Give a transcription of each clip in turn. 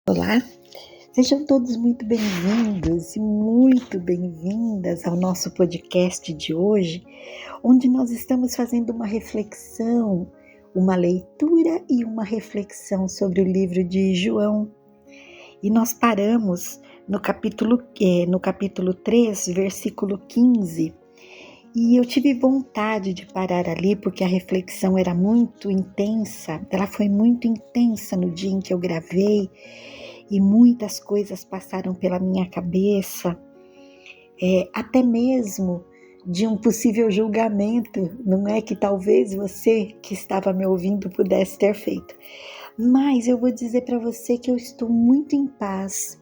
Olá, sejam todos muito bem-vindos e muito bem-vindas ao nosso podcast de hoje, onde nós estamos fazendo uma reflexão, uma leitura e uma reflexão sobre o livro de João. E nós paramos no capítulo 3, versículo 15. E eu tive vontade de parar ali porque a reflexão era muito intensa, ela foi muito intensa no dia em que eu gravei e muitas coisas passaram pela minha cabeça, até mesmo de um possível julgamento, não é que talvez você que estava me ouvindo pudesse ter feito. Mas eu vou dizer para você que eu estou muito em paz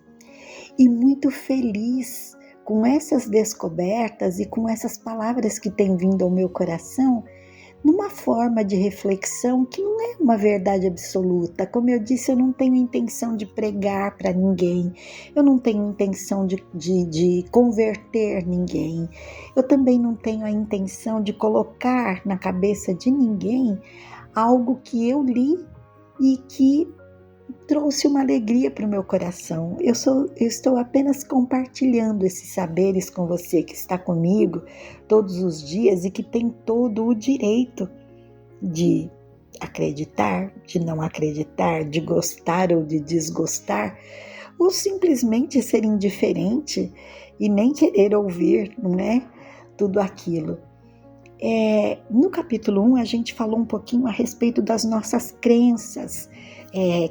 e muito feliz com essas descobertas e com essas palavras que têm vindo ao meu coração, numa forma de reflexão que não é uma verdade absoluta. Como eu disse, eu não tenho intenção de pregar para ninguém, eu não tenho intenção de converter ninguém, eu também não tenho a intenção de colocar na cabeça de ninguém algo que eu li e que trouxe uma alegria para o meu coração. Eu estou apenas compartilhando esses saberes com você que está comigo todos os dias e que tem todo o direito de acreditar, de não acreditar, de gostar ou de desgostar, ou simplesmente ser indiferente e nem querer ouvir, não é? Tudo aquilo. No capítulo 1, a gente falou um pouquinho a respeito das nossas crenças,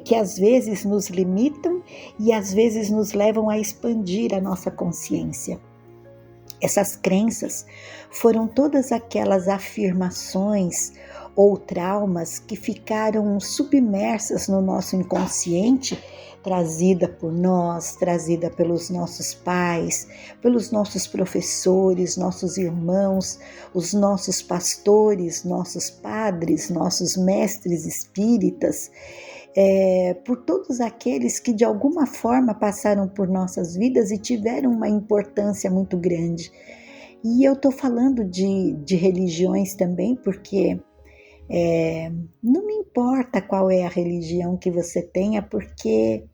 que às vezes nos limitam e às vezes nos levam a expandir a nossa consciência. Essas crenças foram todas aquelas afirmações ou traumas que ficaram submersas no nosso inconsciente, trazida por nós, trazida pelos nossos pais, pelos nossos professores, nossos irmãos, os nossos pastores, nossos padres, nossos mestres espíritas, por todos aqueles que de alguma forma passaram por nossas vidas e tiveram uma importância muito grande. E eu estou falando de religiões também, porque não me importa qual é a religião que você tenha, porque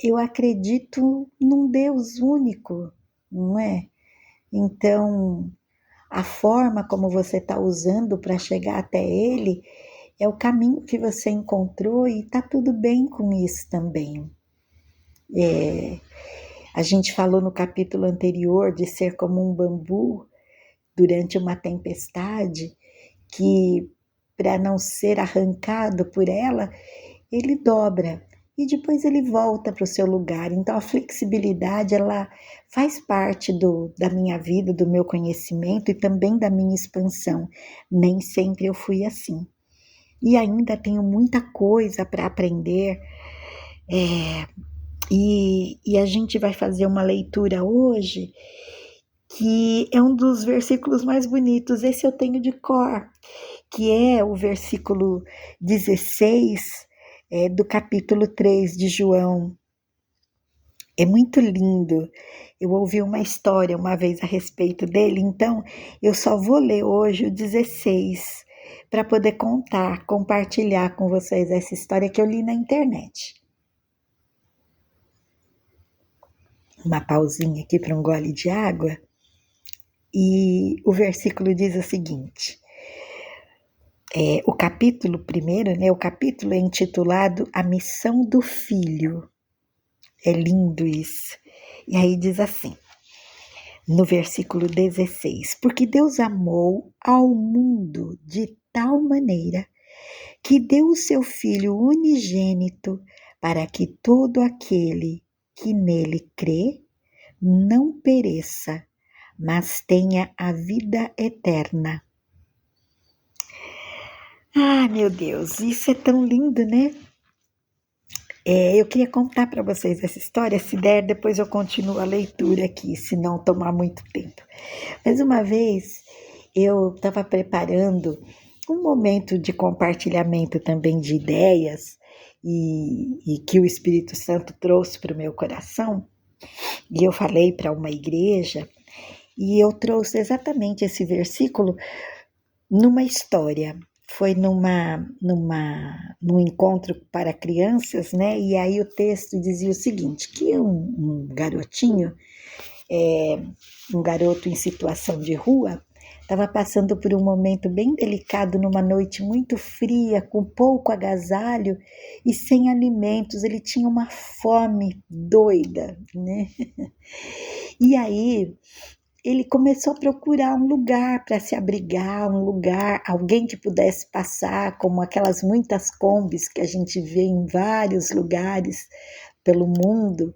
eu acredito num Deus único, não é? Então, a forma como você está usando para chegar até Ele é o caminho que você encontrou e está tudo bem com isso também. A gente falou no capítulo anterior de ser como um bambu durante uma tempestade, que para não ser arrancado por ela, ele dobra e depois ele volta para o seu lugar. Então a flexibilidade, ela faz parte da minha vida, do meu conhecimento e também da minha expansão. Nem sempre eu fui assim. E ainda tenho muita coisa para aprender, e a gente vai fazer uma leitura hoje que é um dos versículos mais bonitos. Esse eu tenho de cor, que é o versículo 16 do capítulo 3 de João. É muito lindo. Eu ouvi uma história uma vez a respeito dele, então eu só vou ler hoje o 16 para poder contar, compartilhar com vocês essa história que eu li na internet. Uma pausinha aqui para um gole de água. E o versículo diz o seguinte: o capítulo primeiro, o capítulo é intitulado A Missão do Filho. É lindo isso. E aí diz assim, no versículo 16: Porque Deus amou ao mundo de tal maneira que deu o seu Filho unigênito para que todo aquele que nele crê não pereça, mas tenha a vida eterna. Ah, meu Deus, isso é tão lindo, né? Eu queria contar para vocês essa história, se der, depois eu continuo a leitura aqui, se não tomar muito tempo. Mas uma vez eu estava preparando um momento de compartilhamento também de ideias e que o Espírito Santo trouxe para o meu coração, e eu falei para uma igreja, e eu trouxe exatamente esse versículo numa história. foi num encontro para crianças, né? E aí o texto dizia o seguinte, que um garotinho, um garoto em situação de rua, estava passando por um momento bem delicado numa noite muito fria, com pouco agasalho e sem alimentos. Ele tinha uma fome doida, né? E aí ele começou a procurar um lugar para se abrigar, um lugar, alguém que pudesse passar, como aquelas muitas combis que a gente vê em vários lugares pelo mundo,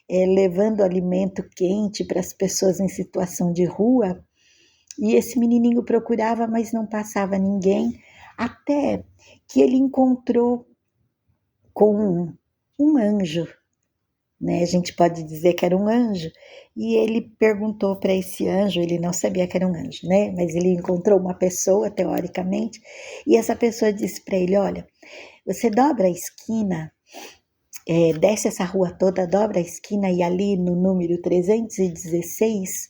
levando alimento quente para as pessoas em situação de rua. E esse menininho procurava, mas não passava ninguém, até que ele encontrou com um anjo, né? A gente pode dizer que era um anjo, e ele perguntou para esse anjo, ele não sabia que era um anjo, né? Mas ele encontrou uma pessoa, teoricamente, e essa pessoa disse para ele, olha, você dobra a esquina, desce essa rua toda, dobra a esquina e ali no número 316,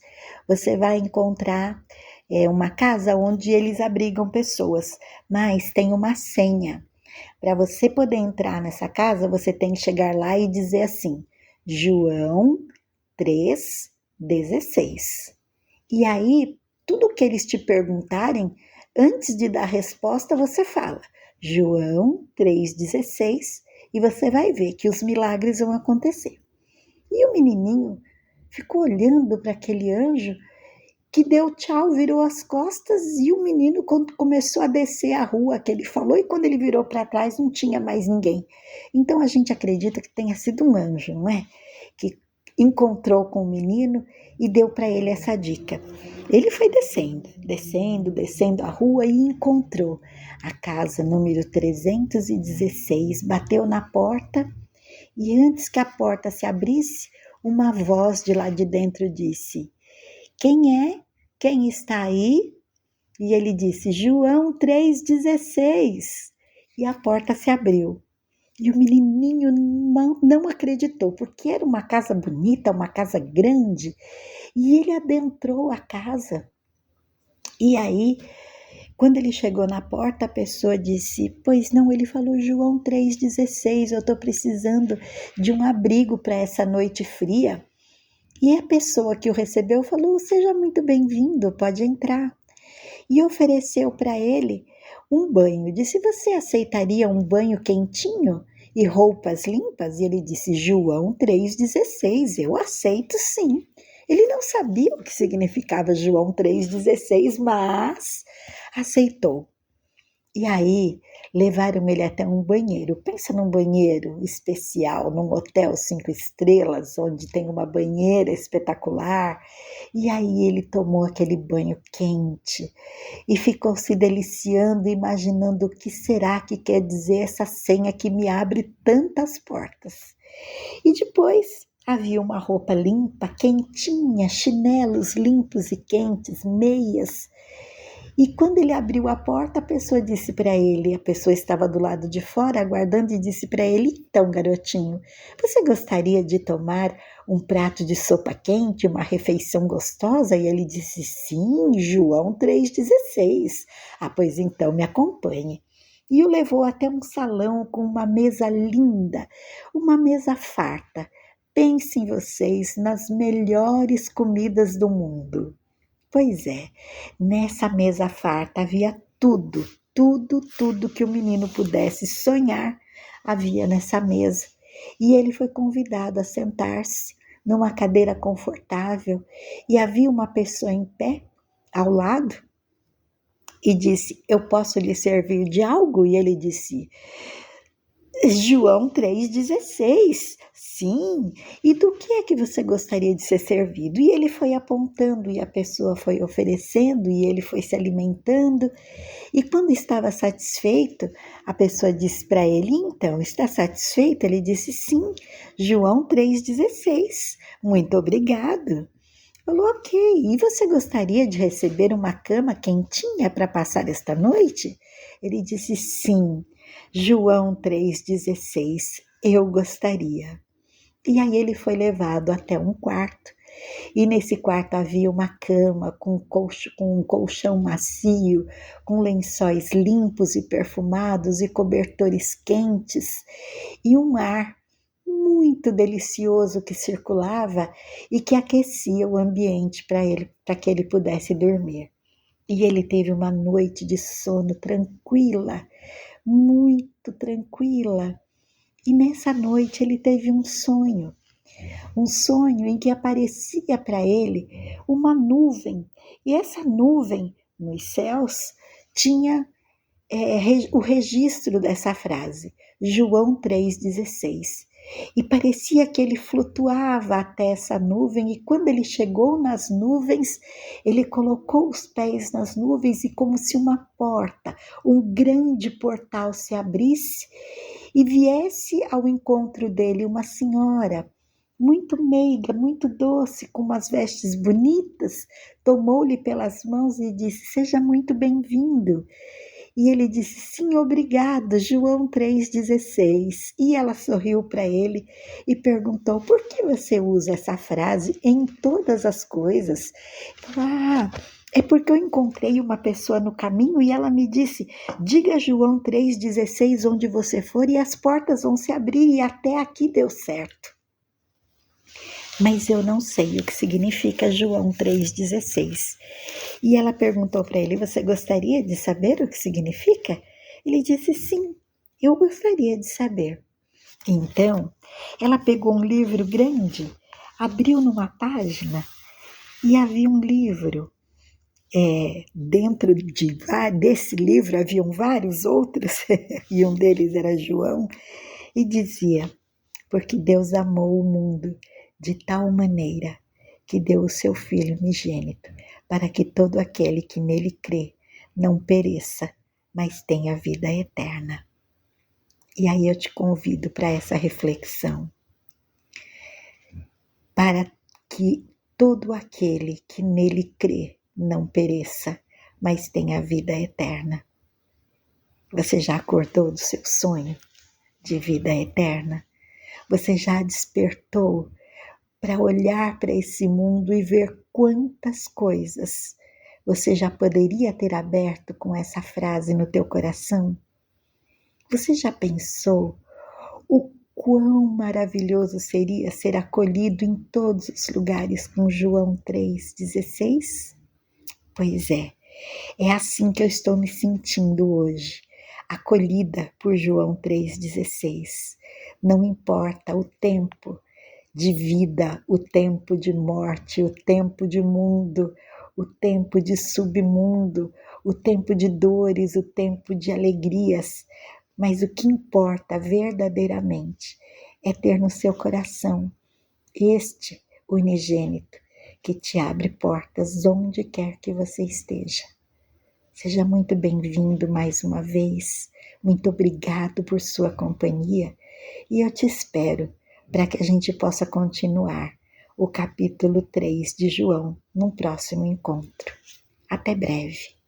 você vai encontrar uma casa onde eles abrigam pessoas, mas tem uma senha. Para você poder entrar nessa casa, você tem que chegar lá e dizer assim, João 3,16. E aí, tudo que eles te perguntarem, antes de dar resposta, você fala João 3,16 e você vai ver que os milagres vão acontecer. E o menininho ficou olhando para aquele anjo que deu tchau, virou as costas e o menino começou a descer a rua que ele falou e quando ele virou para trás não tinha mais ninguém. Então a gente acredita que tenha sido um anjo, não é? Que encontrou com o menino e deu para ele essa dica. Ele foi descendo a rua e encontrou a casa número 316, bateu na porta e antes que a porta se abrisse, uma voz de lá de dentro disse: quem é? Quem está aí? E ele disse, João 3,16. E a porta se abriu. E o menininho não acreditou, porque era uma casa bonita, uma casa grande. E ele adentrou a casa. E aí, quando ele chegou na porta, a pessoa disse, pois não, ele falou, João 3,16, eu estou precisando de um abrigo para essa noite fria. E a pessoa que o recebeu falou, seja muito bem-vindo, pode entrar. E ofereceu para ele um banho. Disse, você aceitaria um banho quentinho e roupas limpas? E ele disse, João 3,16, eu aceito sim. Ele não sabia o que significava João 3,16, mas aceitou. E aí, levaram ele até um banheiro. Pensa num banheiro especial, num hotel 5 estrelas, onde tem uma banheira espetacular. E aí ele tomou aquele banho quente e ficou se deliciando, imaginando o que será que quer dizer essa senha que me abre tantas portas. E depois havia uma roupa limpa, quentinha, chinelos limpos e quentes, meias. E quando ele abriu a porta, a pessoa disse para ele, a pessoa estava do lado de fora aguardando e disse para ele, então garotinho, você gostaria de tomar um prato de sopa quente, uma refeição gostosa? E ele disse, sim, João 3,16. Ah, pois então me acompanhe. E o levou até um salão com uma mesa linda, uma mesa farta. Pensem vocês nas melhores comidas do mundo. Pois é, nessa mesa farta havia tudo, tudo que o menino pudesse sonhar havia nessa mesa. E ele foi convidado a sentar-se numa cadeira confortável e havia uma pessoa em pé ao lado e disse, eu posso lhe servir de algo? E ele disse, João 3,16, sim, e do que é que você gostaria de ser servido? E ele foi apontando e a pessoa foi oferecendo e ele foi se alimentando e quando estava satisfeito, a pessoa disse para ele, então, está satisfeito? Ele disse, sim, João 3,16, muito obrigado. Falou, ok, e você gostaria de receber uma cama quentinha para passar esta noite? Ele disse, sim, João 3,16, eu gostaria. E aí ele foi levado até um quarto, e nesse quarto havia uma cama com um colchão macio, com lençóis limpos e perfumados e cobertores quentes, e um ar muito delicioso que circulava e que aquecia o ambiente para que ele pudesse dormir. E ele teve uma noite de sono tranquila, muito tranquila. E nessa noite ele teve um sonho em que aparecia para ele uma nuvem, e essa nuvem nos céus tinha o registro dessa frase, João 3,16. E parecia que ele flutuava até essa nuvem, e quando ele chegou nas nuvens, ele colocou os pés nas nuvens, e como se uma porta, um grande portal se abrisse, e viesse ao encontro dele uma senhora, muito meiga, muito doce, com umas vestes bonitas, tomou-lhe pelas mãos e disse: "Seja muito bem-vindo." E ele disse: "Sim, obrigado, João 3,16." E ela sorriu para ele e perguntou: "Por que você usa essa frase em todas as coisas?" "Ah, é porque eu encontrei uma pessoa no caminho e ela me disse: diga João 3,16 onde você for e as portas vão se abrir, e até aqui deu certo." Mas eu não sei o que significa João 3,16. E ela perguntou para ele: "Você gostaria de saber o que significa?" Ele disse: "Sim, eu gostaria de saber." Então, ela pegou um livro grande, abriu numa página e havia um livro. Dentro desse livro haviam vários outros, e um deles era João, e dizia: "Porque Deus amou o mundo de tal maneira que deu o seu Filho unigênito, para que todo aquele que nele crê não pereça, mas tenha vida eterna." E aí eu te convido para essa reflexão, para que todo aquele que nele crê não pereça, mas tenha vida eterna. Você já acordou do seu sonho de vida eterna? Você já despertou para olhar para esse mundo e ver quantas coisas você já poderia ter aberto com essa frase no teu coração? Você já pensou o quão maravilhoso seria ser acolhido em todos os lugares com João 3,16? Pois é assim que eu estou me sentindo hoje, acolhida por João 3,16. Não importa o tempo de vida, o tempo de morte, o tempo de mundo, o tempo de submundo, o tempo de dores, o tempo de alegrias, mas o que importa verdadeiramente é ter no seu coração este unigênito que te abre portas onde quer que você esteja. Seja muito bem-vindo mais uma vez, muito obrigado por sua companhia, e eu te espero para que a gente possa continuar o capítulo 3 de João num próximo encontro. Até breve.